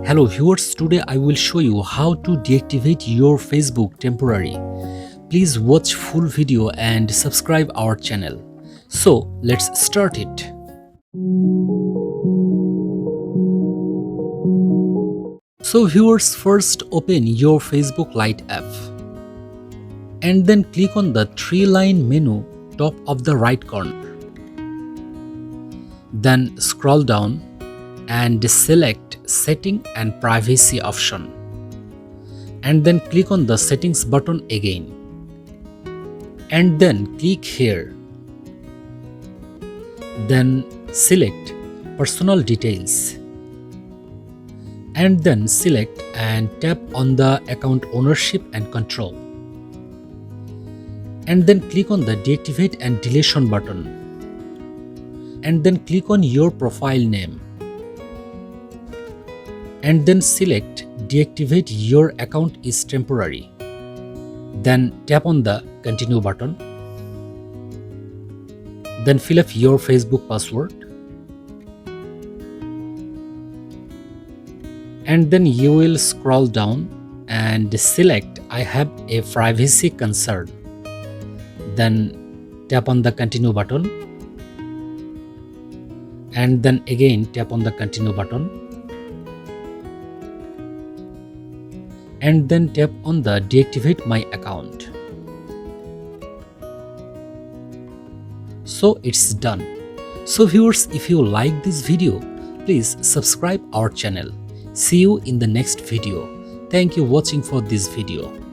Hello viewers, today I will show you how to deactivate your Facebook temporary. Please watch full video and subscribe our channel. So let's start it. So viewers, first open your Facebook Lite app and then click on the three-line menu top of the right corner. Then scroll down and select Setting and Privacy option and then click on the Settings button again and then click here. Then select Personal Details and then select and tap on the Account Ownership and Control and then click on the Deactivate and Deletion button and then click on your profile name and then select Deactivate your account is temporary. Then tap on the Continue button. Then fill up your Facebook password. And then you will scroll down and select I have a privacy concern. Then tap on the Continue button. And then again tap on the Continue button. And then tap on the Deactivate my account. So it's done. So viewers, if you like this video, please subscribe our channel. See you in the next video. Thank you watching for this video.